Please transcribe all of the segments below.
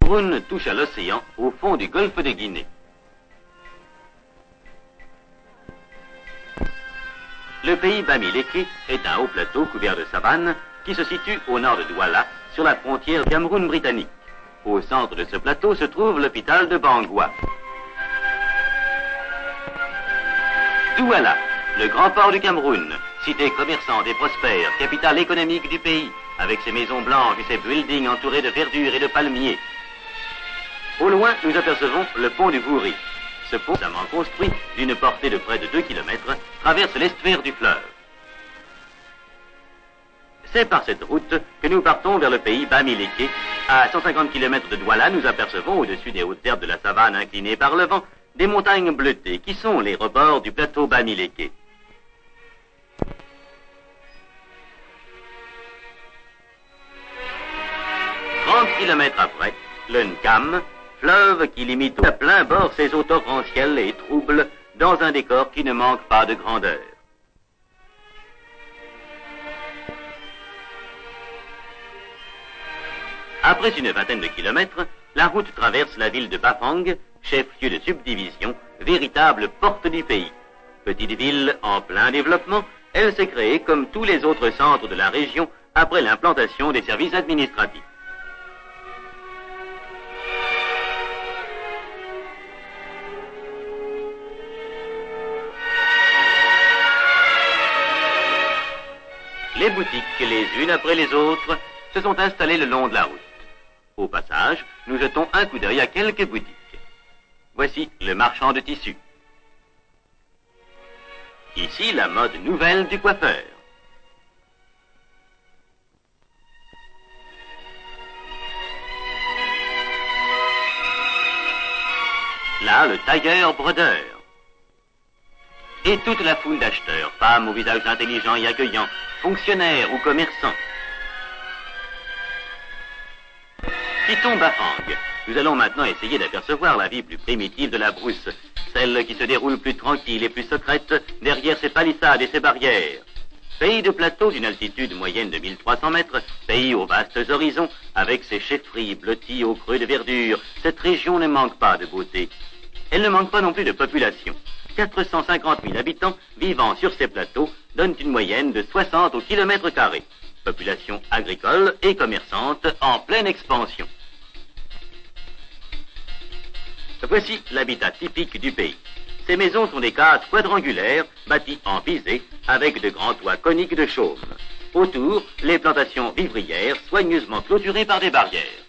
Cameroun touche à l'océan au fond du golfe de Guinée. Le pays Bamileke est un haut plateau couvert de savane qui se situe au nord de Douala, sur la frontière Cameroun-Britannique. Au centre de ce plateau se trouve l'hôpital de Bangwa. Douala, le grand port du Cameroun, cité commerçante et prospère, capitale économique du pays, avec ses maisons blanches et ses buildings entourés de verdure et de palmiers. Au loin, nous apercevons le pont du Vouri. Ce pont, récemment construit, d'une portée de près de 2 km, traverse l'estuaire du fleuve. C'est par cette route que nous partons vers le pays Bamileke. À 150 km de Douala, nous apercevons, au-dessus des hautes herbes de la savane inclinées par le vent, des montagnes bleutées qui sont les rebords du plateau Bamileke. Kilomètres après, le Nkam, fleuve qui limite à plein bord ses eaux torrentielles et troubles dans un décor qui ne manque pas de grandeur. Après une vingtaine de kilomètres, la route traverse la ville de Bafang, chef-lieu de subdivision, véritable porte du pays. Petite ville en plein développement, elle s'est créée comme tous les autres centres de la région après l'implantation des services administratifs. Les boutiques, les unes après les autres, se sont installées le long de la route. Au passage, nous jetons un coup d'œil à quelques boutiques. Voici le marchand de tissus. Ici, la mode nouvelle du coiffeur. Là, le tailleur-brodeur. Et toute la foule d'acheteurs, femmes au visage intelligent et accueillant, fonctionnaires ou commerçants. Quittons Bafang. Nous allons maintenant essayer d'apercevoir la vie plus primitive de la brousse, celle qui se déroule plus tranquille et plus secrète derrière ses palissades et ses barrières. Pays de plateau d'une altitude moyenne de 1300 mètres, pays aux vastes horizons, avec ses chefferies blotties au creux de verdure, cette région ne manque pas de beauté. Elle ne manque pas non plus de population. 450 000 habitants vivant sur ces plateaux donnent une moyenne de 60 au kilomètre carré. Population agricole et commerçante en pleine expansion. Voici l'habitat typique du pays. Ces maisons sont des cases quadrangulaires bâties en pisé avec de grands toits coniques de chaume. Autour, les plantations vivrières soigneusement clôturées par des barrières.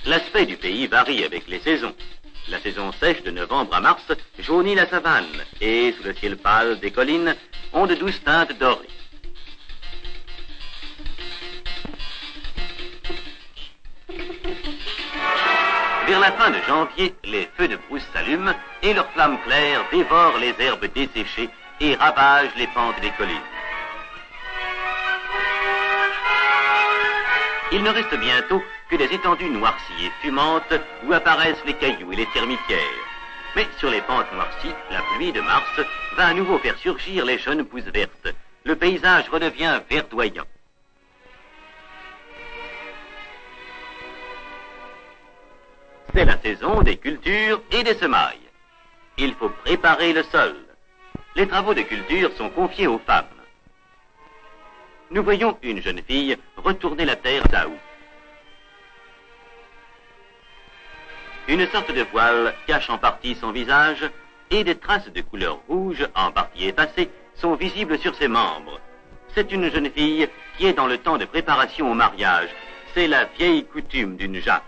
L'aspect du pays varie avec les saisons. La saison sèche de novembre à mars jaunit la savane et, sous le ciel pâle des collines, ont de douces teintes dorées. Vers la fin de janvier, les feux de brousse s'allument et leurs flammes claires dévorent les herbes desséchées et ravagent les pentes des collines. Il ne reste bientôt que des étendues noircies et fumantes où apparaissent les cailloux et les termitières. Mais sur les pentes noircies, la pluie de mars va à nouveau faire surgir les jeunes pousses vertes. Le paysage redevient verdoyant. C'est la saison des cultures et des semailles. Il faut préparer le sol. Les travaux de culture sont confiés aux femmes. Nous voyons une jeune fille retourner la terre à Taou. Une sorte de voile cache en partie son visage et des traces de couleur rouge, en partie effacées, sont visibles sur ses membres. C'est une jeune fille qui est dans le temps de préparation au mariage. C'est la vieille coutume d'une Jacques.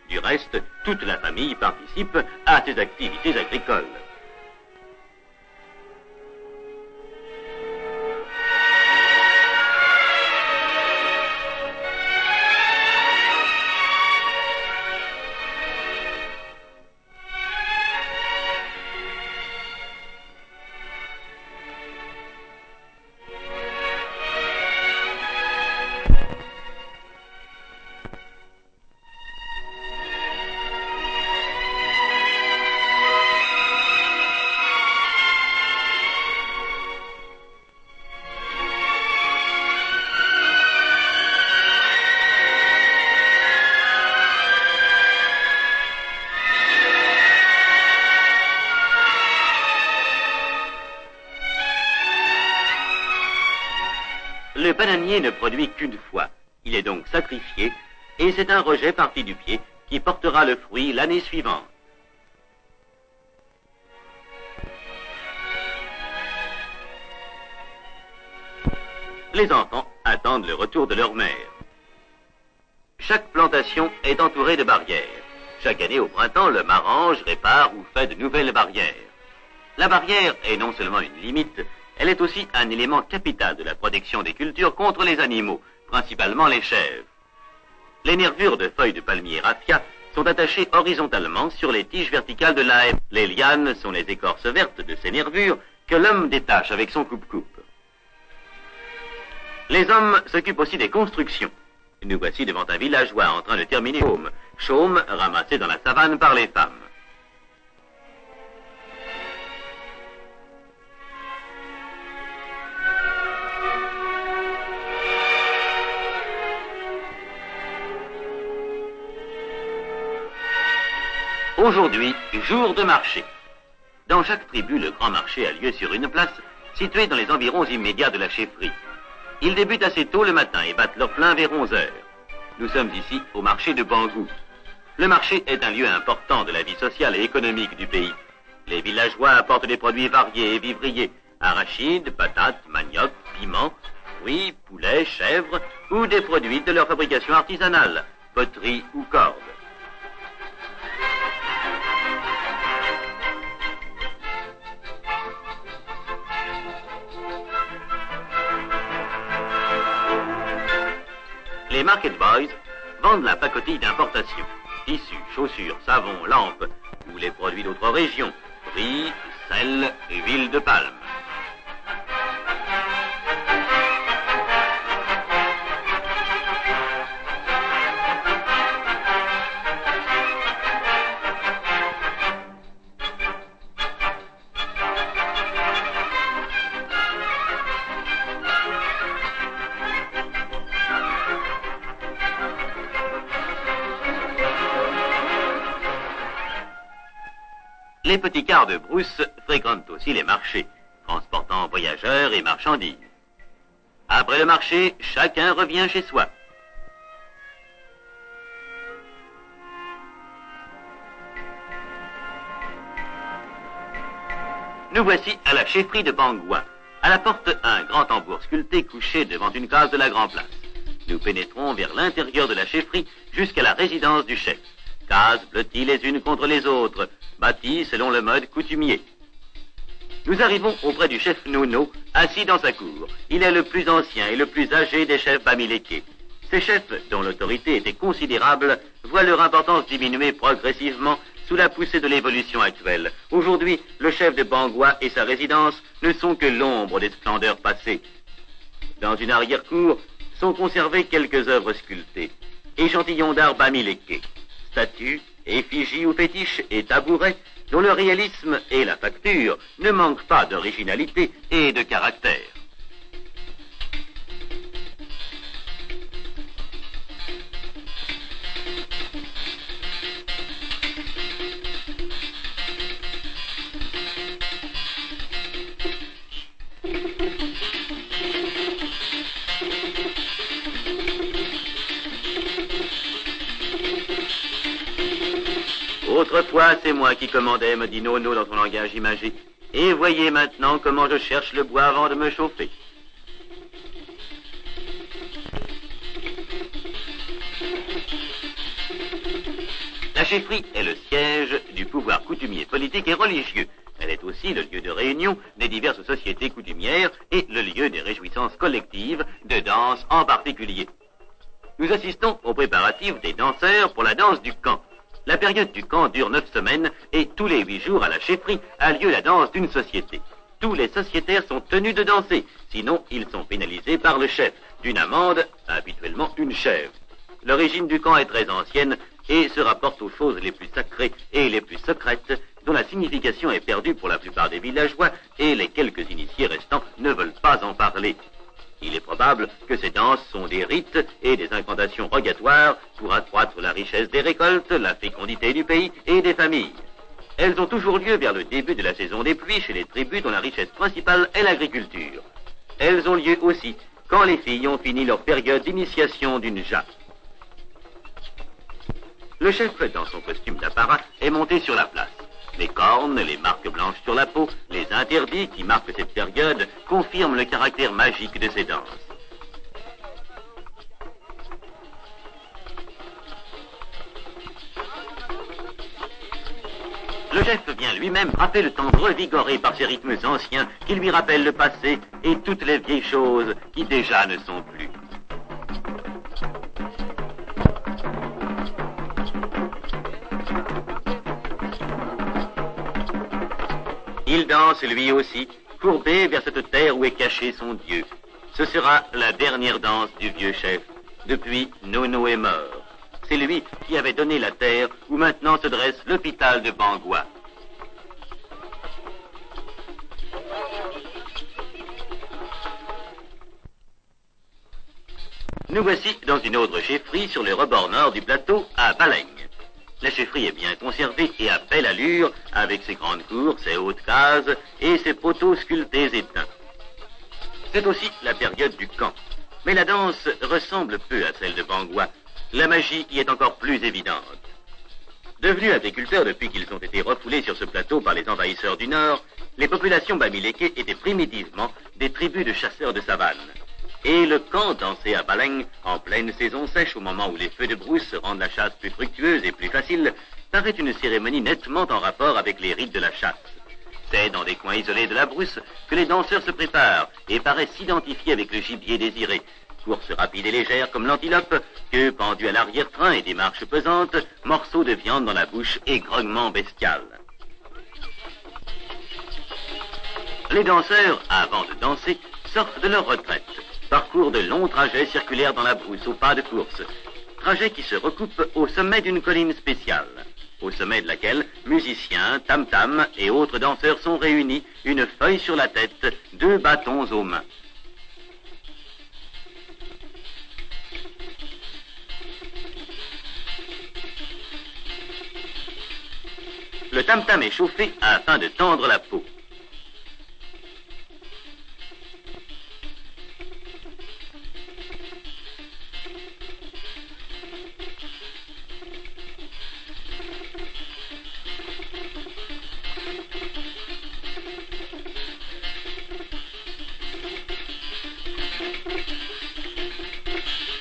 Du reste, toute la famille participe à ces activités agricoles. Le bananier ne produit qu'une fois. Il est donc sacrifié et c'est un rejet parti du pied qui portera le fruit l'année suivante. Les enfants attendent le retour de leur mère. Chaque plantation est entourée de barrières. Chaque année au printemps, le marange répare ou fait de nouvelles barrières. La barrière est non seulement une limite, elle est aussi un élément capital de la protection des cultures contre les animaux, principalement les chèvres. Les nervures de feuilles de palmier raffia sont attachées horizontalement sur les tiges verticales de la haie. Les lianes sont les écorces vertes de ces nervures que l'homme détache avec son coupe-coupe. Les hommes s'occupent aussi des constructions. Nous voici devant un villageois en train de terminer chaume. Chaume ramassé dans la savane par les femmes. Aujourd'hui, jour de marché. Dans chaque tribu, le grand marché a lieu sur une place située dans les environs immédiats de la chefferie. Ils débutent assez tôt le matin et battent leur plein vers 11 heures. Nous sommes ici au marché de Bangou. Le marché est un lieu important de la vie sociale et économique du pays. Les villageois apportent des produits variés et vivriers, arachides, patates, manioc, piments, fruits, poulets, chèvres, ou des produits de leur fabrication artisanale, poterie ou corde. Les market boys vendent la pacotille d'importation, tissus, chaussures, savons, lampes, ou les produits d'autres régions, riz, sel et huile de palme. Les petits cars de brousse fréquentent aussi les marchés, transportant voyageurs et marchandises. Après le marché, chacun revient chez soi. Nous voici à la chefferie de Bangoua. À la porte, un grand tambour sculpté couché devant une case de la Grand Place. Nous pénétrons vers l'intérieur de la chefferie jusqu'à la résidence du chef. Cases blotties les unes contre les autres, bâties selon le mode coutumier. Nous arrivons auprès du chef Nono, assis dans sa cour. Il est le plus ancien et le plus âgé des chefs bamilékés. Ces chefs, dont l'autorité était considérable, voient leur importance diminuer progressivement sous la poussée de l'évolution actuelle. Aujourd'hui, le chef de Bangoua et sa résidence ne sont que l'ombre des splendeurs passées. Dans une arrière-cour sont conservées quelques œuvres sculptées, échantillons d'art bamilékés, statues, effigies ou fétiches et tabourets dont le réalisme et la facture ne manquent pas d'originalité et de caractère. Autrefois, c'est moi qui commandais, me dit Nono dans son langage imagé. Et voyez maintenant comment je cherche le bois avant de me chauffer. La chefferie est le siège du pouvoir coutumier politique et religieux. Elle est aussi le lieu de réunion des diverses sociétés coutumières et le lieu des réjouissances collectives, de danse en particulier. Nous assistons aux préparatifs des danseurs pour la danse du camp. La période du camp dure 9 semaines et tous les 8 jours à la chefferie a lieu la danse d'une société. Tous les sociétaires sont tenus de danser, sinon ils sont pénalisés par le chef, d'une amende, habituellement une chèvre. L'origine du camp est très ancienne et se rapporte aux choses les plus sacrées et les plus secrètes, dont la signification est perdue pour la plupart des villageois et les quelques initiés restants ne veulent pas en parler. Il est probable que ces danses sont des rites et des incantations rogatoires pour accroître la richesse des récoltes, la fécondité du pays et des familles. Elles ont toujours lieu vers le début de la saison des pluies chez les tribus dont la richesse principale est l'agriculture. Elles ont lieu aussi quand les filles ont fini leur période d'initiation d'une jappe. Le chef, dans son costume d'apparat, est monté sur la place. Les cornes, les marques blanches sur la peau, les interdits qui marquent cette période confirment le caractère magique de ces danses. Le chef vient lui-même frapper le tambour revigoré par ces rythmes anciens qui lui rappellent le passé et toutes les vieilles choses qui déjà ne sont plus. Il danse lui aussi, courbé vers cette terre où est caché son Dieu. Ce sera la dernière danse du vieux chef, depuis Nono est mort. C'est lui qui avait donné la terre où maintenant se dresse l'hôpital de Bangua. Nous voici dans une autre chefferie sur le rebord nord du plateau à Balegne. La chefferie est bien conservée et à belle allure, avec ses grandes cours, ses hautes cases et ses poteaux sculptés éteints. C'est aussi la période du camp. Mais la danse ressemble peu à celle de Bangua. La magie y est encore plus évidente. Devenus agriculteurs depuis qu'ils ont été refoulés sur ce plateau par les envahisseurs du Nord, les populations bamileke étaient primitivement des tribus de chasseurs de savane. Et le camp dansé à Balegne, en pleine saison sèche, au moment où les feux de brousse rendent la chasse plus fructueuse et plus facile, paraît une cérémonie nettement en rapport avec les rites de la chasse. C'est dans des coins isolés de la brousse que les danseurs se préparent et paraissent s'identifier avec le gibier désiré. Course rapide et légère comme l'antilope, queue pendue à l'arrière-train et des marches pesantes, morceaux de viande dans la bouche et grognement bestial. Les danseurs, avant de danser, sortent de leur retraite, parcourent de longs trajets circulaires dans la brousse au pas de course, trajets qui se recoupent au sommet d'une colline spéciale, au sommet de laquelle musiciens, tam-tam et autres danseurs sont réunis, une feuille sur la tête, 2 bâtons aux mains. Le tam-tam est chauffé afin de tendre la peau.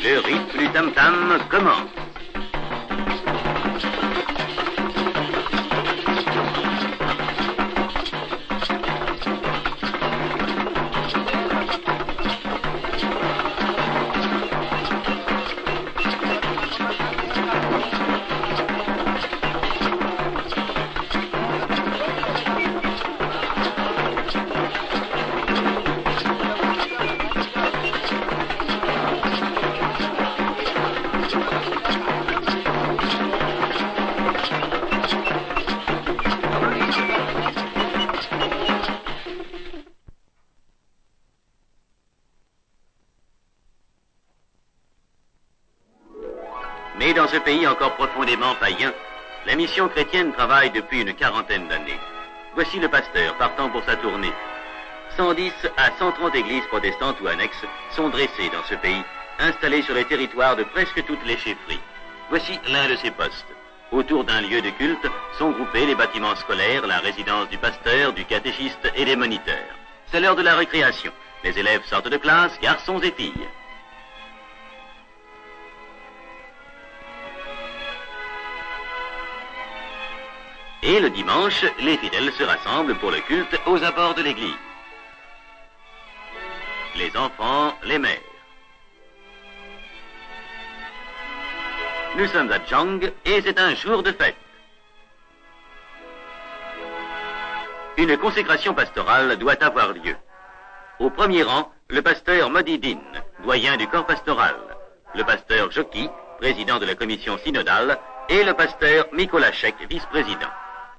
Le rythme du tam-tam commence. Mais dans ce pays encore profondément païen, la mission chrétienne travaille depuis une 40aine d'années. Voici le pasteur partant pour sa tournée. 110 à 130 églises protestantes ou annexes sont dressées dans ce pays, installées sur le territoire de presque toutes les chefferies. Voici l'un de ces postes. Autour d'un lieu de culte sont groupés les bâtiments scolaires, la résidence du pasteur, du catéchiste et des moniteurs. C'est l'heure de la récréation. Les élèves sortent de classe, garçons et filles. Et le dimanche, les fidèles se rassemblent pour le culte aux abords de l'église. Les enfants, les mères. Nous sommes à Jang et c'est un jour de fête. Une consécration pastorale doit avoir lieu. Au premier rang, le pasteur Modidine, doyen du corps pastoral, le pasteur Joki, président de la commission synodale, et le pasteur Mikolachek, vice-président.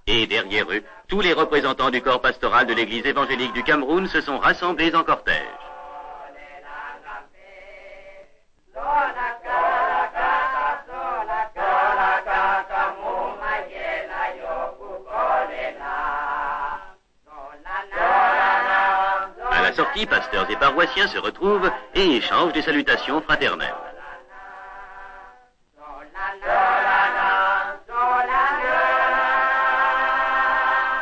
Et derrière eux, tous les représentants du corps pastoral de l'église évangélique du Cameroun se sont rassemblés en cortège. À la la sortie, pasteurs et paroissiens se retrouvent et échangent des salutations fraternelles.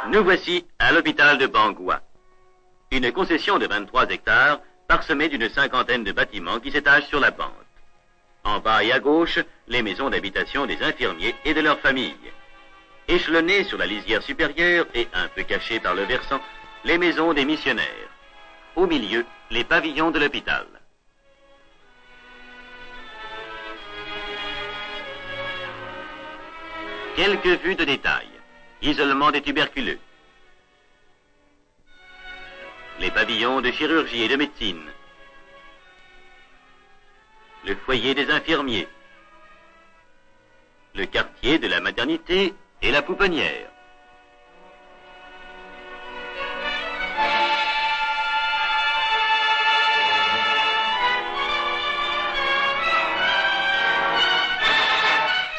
Nous voici à l'hôpital de Bangoua. Une concession de 23 hectares parsemée d'une cinquantaine de bâtiments qui s'étagent sur la pente. En bas et à gauche, les maisons d'habitation des infirmiers et de leurs familles. Échelonnées sur la lisière supérieure et un peu cachées par le versant, les maisons des missionnaires. Au milieu, les pavillons de l'hôpital. Quelques vues de détail. Isolement des tuberculeux. Les pavillons de chirurgie et de médecine. Le foyer des infirmiers. Le quartier de la maternité et la pouponnière.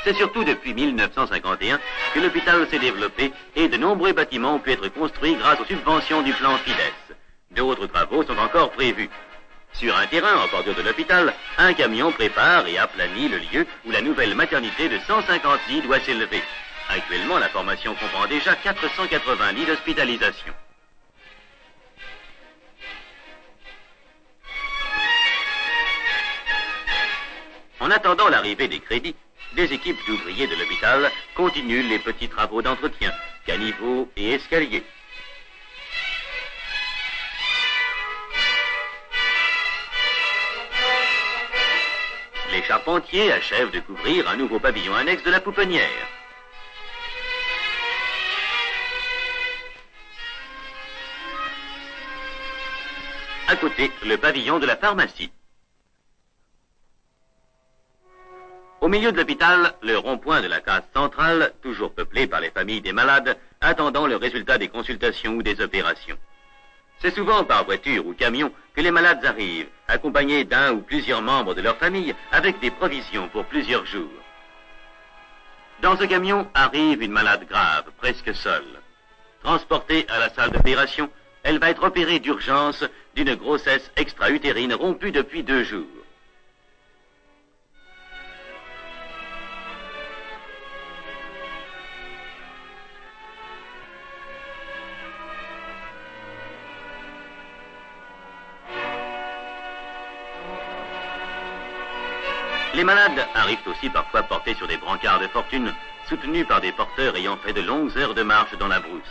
C'est surtout depuis 1951 que l'hôpital s'est développé et de nombreux bâtiments ont pu être construits grâce aux subventions du plan FIDES. D'autres travaux sont encore prévus. Sur un terrain en bordure de l'hôpital, un camion prépare et aplanit le lieu où la nouvelle maternité de 150 lits doit s'élever. Actuellement, la formation comprend déjà 480 lits d'hospitalisation. En attendant l'arrivée des crédits, des équipes d'ouvriers de l'hôpital continuent les petits travaux d'entretien, caniveaux et escaliers. Les charpentiers achèvent de couvrir un nouveau pavillon annexe de la pouponnière. À côté, le pavillon de la pharmacie. Au milieu de l'hôpital, le rond-point de la case centrale, toujours peuplé par les familles des malades, attendant le résultat des consultations ou des opérations. C'est souvent par voiture ou camion que les malades arrivent, accompagnés d'un ou plusieurs membres de leur famille, avec des provisions pour plusieurs jours. Dans ce camion arrive une malade grave, presque seule. Transportée à la salle d'opération, elle va être opérée d'urgence d'une grossesse extra-utérine rompue depuis 2 jours. Les malades arrivent aussi parfois portés sur des brancards de fortune, soutenus par des porteurs ayant fait de longues heures de marche dans la brousse.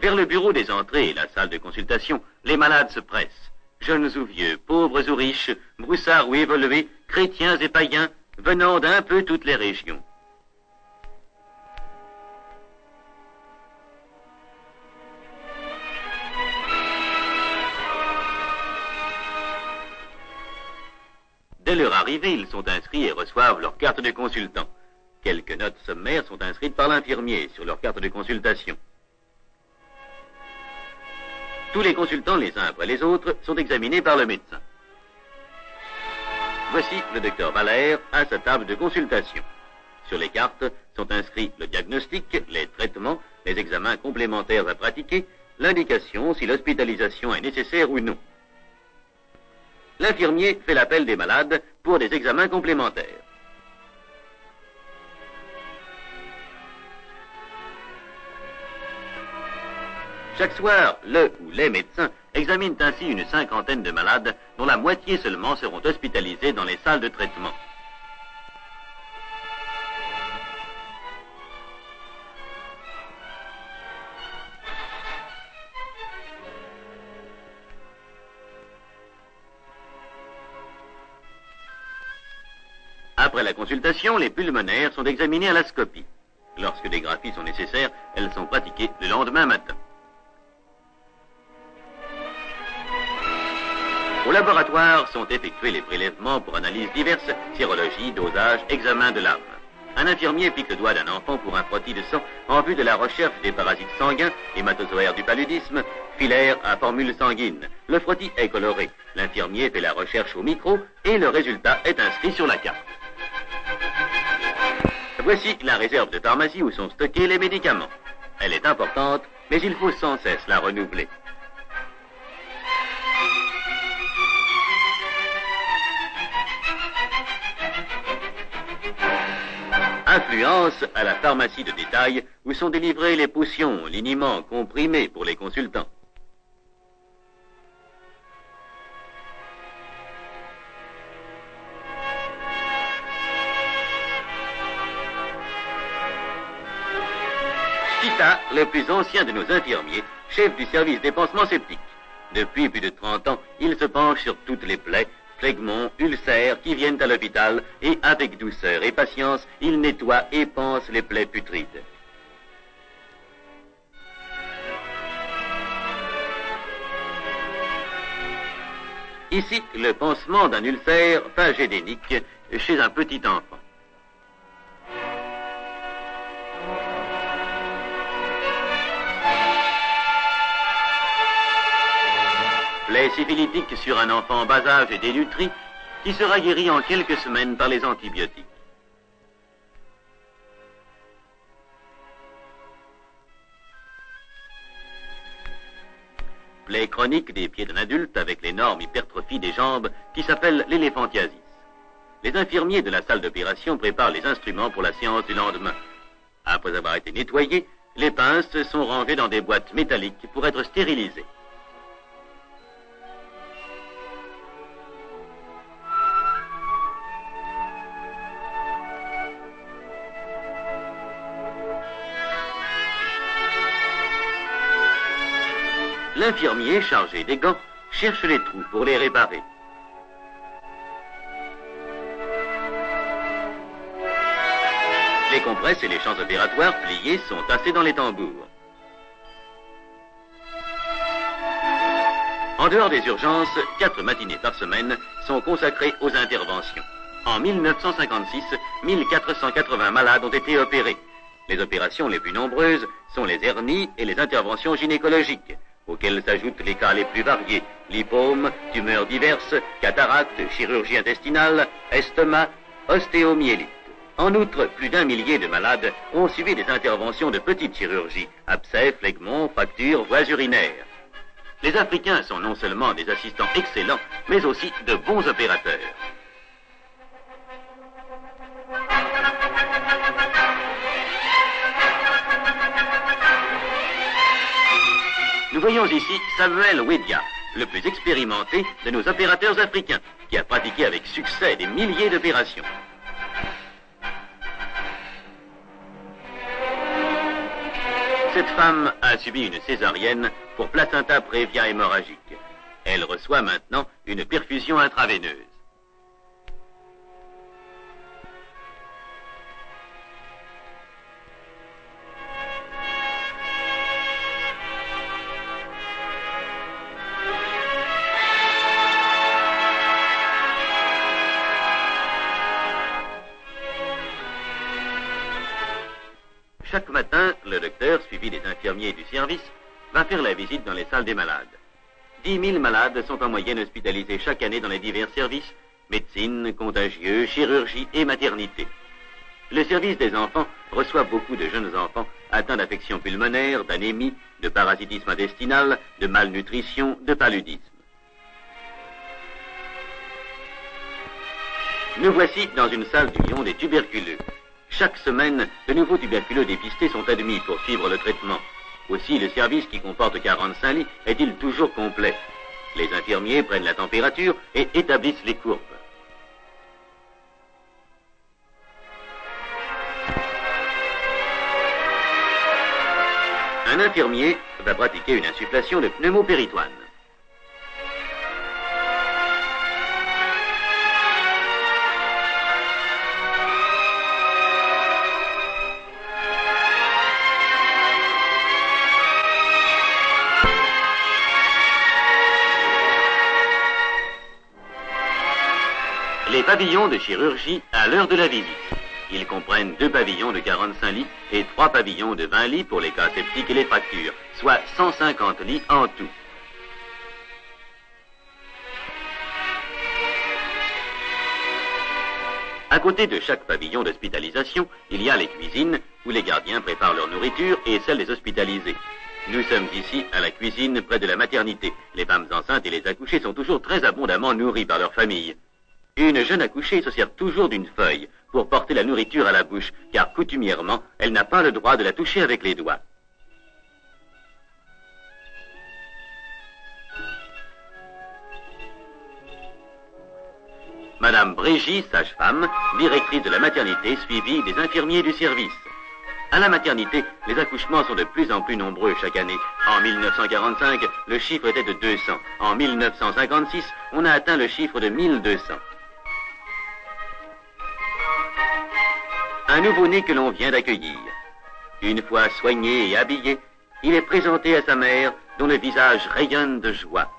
Vers le bureau des entrées et la salle de consultation, les malades se pressent. Jeunes ou vieux, pauvres ou riches, broussards ou évolués, chrétiens et païens, venant d'un peu toutes les régions. Dès leur arrivée, ils sont inscrits et reçoivent leur carte de consultant. Quelques notes sommaires sont inscrites par l'infirmier sur leur carte de consultation. Tous les consultants, les uns après les autres, sont examinés par le médecin. Voici le docteur Valère à sa table de consultation. Sur les cartes sont inscrits le diagnostic, les traitements, les examens complémentaires à pratiquer, l'indication si l'hospitalisation est nécessaire ou non. L'infirmier fait l'appel des malades pour des examens complémentaires. Chaque soir, le ou les médecins examinent ainsi une cinquantaine de malades, dont la moitié seulement seront hospitalisés dans les salles de traitement. Après la consultation, les pulmonaires sont examinés à la scopie. Lorsque des graphies sont nécessaires, elles sont pratiquées le lendemain matin. Au laboratoire sont effectués les prélèvements pour analyses diverses, sérologie, dosage, examen de l'âme. Un infirmier pique le doigt d'un enfant pour un frottis de sang en vue de la recherche des parasites sanguins, hématozoaires du paludisme, filaires à formule sanguine. Le frottis est coloré. L'infirmier fait la recherche au micro et le résultat est inscrit sur la carte. Voici la réserve de pharmacie où sont stockés les médicaments. Elle est importante mais il faut sans cesse la renouveler. Influence à la pharmacie de détail où sont délivrées les potions, liniments, comprimés pour les consultants. Tita, le plus ancien de nos infirmiers, chef du service des pansements sceptiques. Depuis plus de 30 ans, il se penche sur toutes les plaies, phlegmons, ulcères qui viennent à l'hôpital et avec douceur et patience, il nettoie et panse les plaies putrides. Ici, le pansement d'un ulcère phagédénique chez un petit enfant. Plaie syphilitique sur un enfant en bas âge et dénutri qui sera guéri en quelques semaines par les antibiotiques. Plaie chronique des pieds d'un adulte avec l'énorme hypertrophie des jambes qui s'appelle l'éléphantiasis. Les infirmiers de la salle d'opération préparent les instruments pour la séance du lendemain. Après avoir été nettoyés, les pinces sont rangées dans des boîtes métalliques pour être stérilisées. L'infirmier chargé des gants cherche les trous pour les réparer. Les compresses et les champs opératoires pliés sont tassés dans les tambours. En dehors des urgences, 4 matinées par semaine sont consacrées aux interventions. En 1956, 1480 malades ont été opérés. Les opérations les plus nombreuses sont les hernies et les interventions gynécologiques, auxquels s'ajoutent les cas les plus variés, lipomes, tumeurs diverses, cataractes, chirurgie intestinale, estomac, ostéomyélite. En outre, plus d'1 millier de malades ont subi des interventions de petite chirurgie, abcès, phlegmons, fractures, voies urinaires. Les Africains sont non seulement des assistants excellents, mais aussi de bons opérateurs. Nous voyons ici Samuel Wedia, le plus expérimenté de nos opérateurs africains, qui a pratiqué avec succès des milliers d'opérations. Cette femme a subi une césarienne pour placenta prévia hémorragique. Elle reçoit maintenant une perfusion intraveineuse. Chaque matin, le docteur, suivi des infirmiers du service, va faire la visite dans les salles des malades. 10 000 malades sont en moyenne hospitalisés chaque année dans les divers services, médecine, contagieux, chirurgie et maternité. Le service des enfants reçoit beaucoup de jeunes enfants atteints d'affections pulmonaires, d'anémie, de parasitisme intestinal, de malnutrition, de paludisme. Nous voici dans une salle d'union des tuberculeux. Chaque semaine, de nouveaux tuberculeux dépistés sont admis pour suivre le traitement. Aussi, le service qui comporte 45 lits est-il toujours complet. Les infirmiers prennent la température et établissent les courbes. Un infirmier va pratiquer une insufflation de pneumopéritoine. Les pavillons de chirurgie à l'heure de la visite. Ils comprennent 2 pavillons de 45 lits et 3 pavillons de 20 lits pour les cas septiques et les fractures, soit 150 lits en tout. À côté de chaque pavillon d'hospitalisation, il y a les cuisines où les gardiens préparent leur nourriture et celle des hospitalisés. Nous sommes ici, à la cuisine, près de la maternité. Les femmes enceintes et les accouchées sont toujours très abondamment nourries par leur famille. Une jeune accouchée se sert toujours d'une feuille pour porter la nourriture à la bouche, car coutumièrement, elle n'a pas le droit de la toucher avec les doigts. Madame Brégy, sage-femme, directrice de la maternité, suivie des infirmiers du service. À la maternité, les accouchements sont de plus en plus nombreux chaque année. En 1945, le chiffre était de 200. En 1956, on a atteint le chiffre de 1200. Un nouveau-né que l'on vient d'accueillir. Une fois soigné et habillé, il est présenté à sa mère, dont le visage rayonne de joie.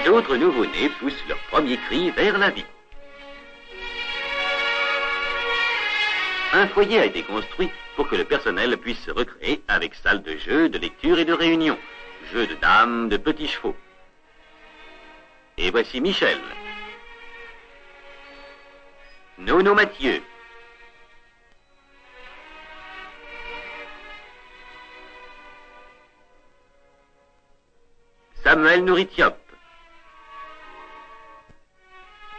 D'autres nouveau-nés poussent leur premier cri vers la vie. Un foyer a été construit pour que le personnel puisse se recréer avec salle de jeu, de lecture et de réunion, jeux de dames, de petits chevaux. Et voici Michel, Nono Mathieu, Samuel Nouritiop,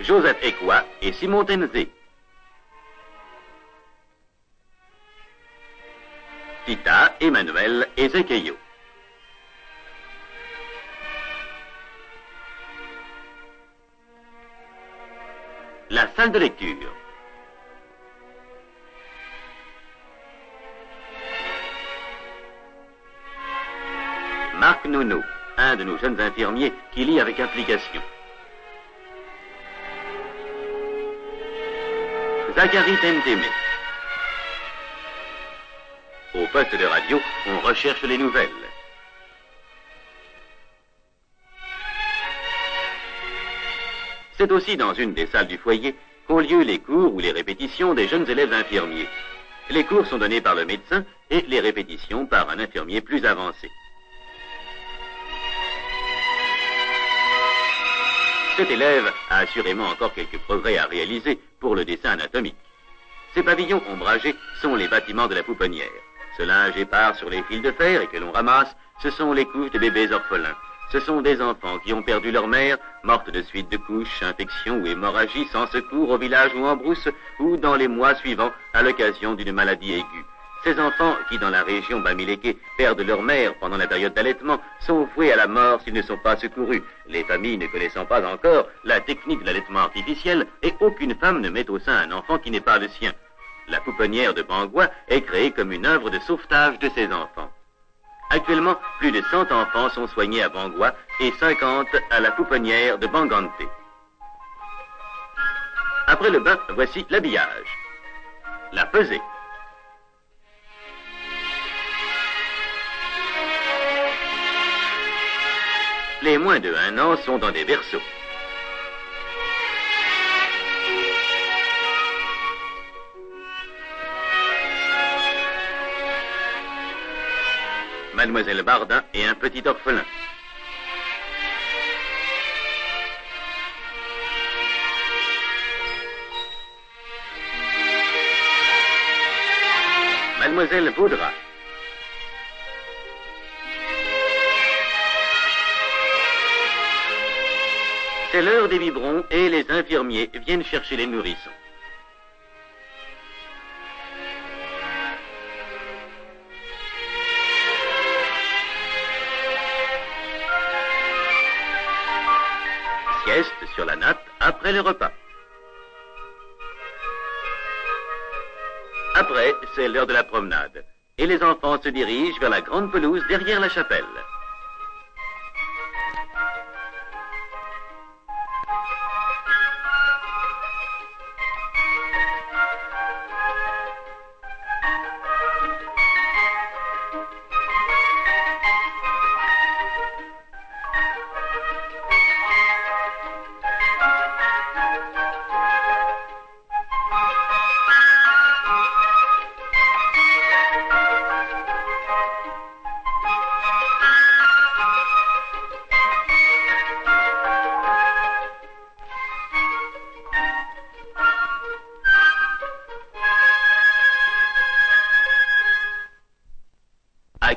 Joseph Ekwa et Simon Tenzé. Tita, Emmanuel et Zekeyo. La salle de lecture. Marc Nono, un de nos jeunes infirmiers qui lit avec application. Zachary Temtemé. Au poste de radio, on recherche les nouvelles. C'est aussi dans une des salles du foyer qu'ont lieu les cours ou les répétitions des jeunes élèves infirmiers. Les cours sont donnés par le médecin et les répétitions par un infirmier plus avancé. Cet élève a assurément encore quelques progrès à réaliser pour le dessin anatomique. Ces pavillons ombragés sont les bâtiments de la pouponnière. Ce linge épars sur les fils de fer et que l'on ramasse, ce sont les couches de bébés orphelins. Ce sont des enfants qui ont perdu leur mère, mortes de suite de couches, infections ou hémorragies sans secours au village ou en brousse, ou dans les mois suivants à l'occasion d'une maladie aiguë. Ces enfants qui, dans la région Bamileke, perdent leur mère pendant la période d'allaitement, sont voués à la mort s'ils ne sont pas secourus, les familles ne connaissant pas encore la technique de l'allaitement artificiel, et aucune femme ne met au sein un enfant qui n'est pas le sien. La pouponnière de Bangwa est créée comme une œuvre de sauvetage de ces enfants. Actuellement, plus de 100 enfants sont soignés à Bangwa et 50 à la pouponnière de Bangante. Après le bain, voici l'habillage. La pesée. Les moins de 1 an sont dans des berceaux. Mademoiselle Bardin et un petit orphelin. Mademoiselle Baudra. C'est l'heure des biberons et les infirmiers viennent chercher les nourrissons. Sieste sur la natte après le repas. Après, c'est l'heure de la promenade. Et les enfants se dirigent vers la grande pelouse derrière la chapelle.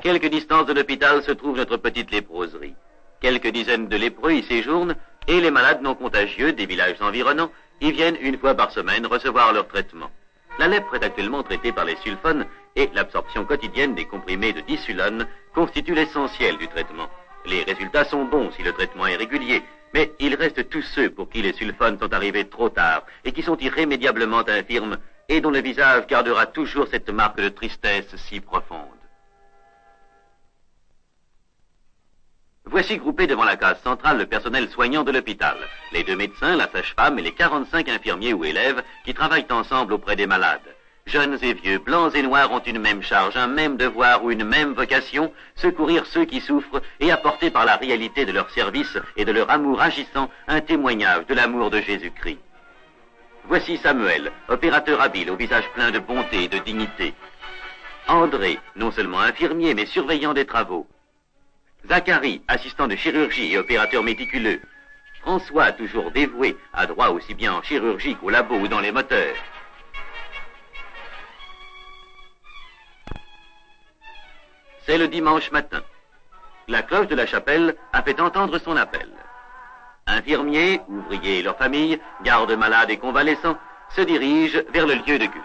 quelque distance de l'hôpital se trouve notre petite léproserie. Quelques dizaines de lépreux y séjournent et les malades non contagieux des villages environnants y viennent une fois par semaine recevoir leur traitement. La lèpre est actuellement traitée par les sulfones et l'absorption quotidienne des comprimés de disulone constitue l'essentiel du traitement. Les résultats sont bons si le traitement est régulier, mais il reste tous ceux pour qui les sulfones sont arrivés trop tard et qui sont irrémédiablement infirmes et dont le visage gardera toujours cette marque de tristesse si profonde. Voici groupé devant la case centrale le personnel soignant de l'hôpital, les 2 médecins, la sage-femme et les 45 infirmiers ou élèves qui travaillent ensemble auprès des malades. Jeunes et vieux, blancs et noirs ont une même charge, un même devoir ou une même vocation, secourir ceux qui souffrent et apporter par la réalité de leur service et de leur amour agissant un témoignage de l'amour de Jésus-Christ. Voici Samuel, opérateur habile au visage plein de bonté et de dignité. André, non seulement infirmier mais surveillant des travaux. Zacharie, assistant de chirurgie et opérateur méticuleux. François, toujours dévoué, adroit aussi bien en chirurgie qu'au labo ou dans les moteurs. C'est le dimanche matin. La cloche de la chapelle a fait entendre son appel. Infirmiers, ouvriers et leurs familles, gardes malades et convalescents, se dirigent vers le lieu de culte.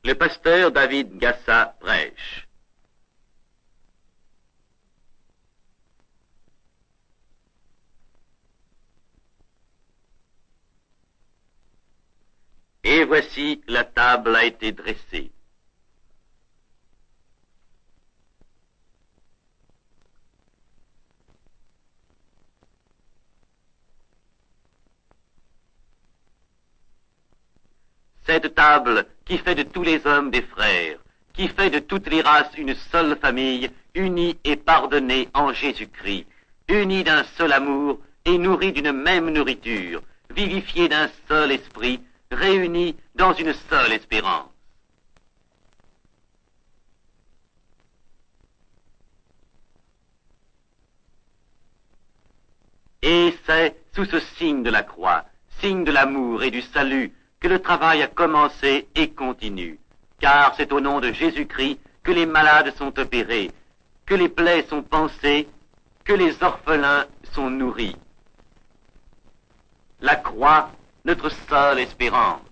Le pasteur David Gassa prêche. Et voici, la table a été dressée. Cette table qui fait de tous les hommes des frères, qui fait de toutes les races une seule famille, unie et pardonnée en Jésus-Christ, unie d'un seul amour et nourrie d'une même nourriture, vivifiée d'un seul esprit, réunie dans une seule espérance. Et c'est sous ce signe de la croix, signe de l'amour et du salut, que le travail a commencé et continue, car c'est au nom de Jésus-Christ que les malades sont opérés, que les plaies sont pansées, que les orphelins sont nourris. La croix, notre seule espérance.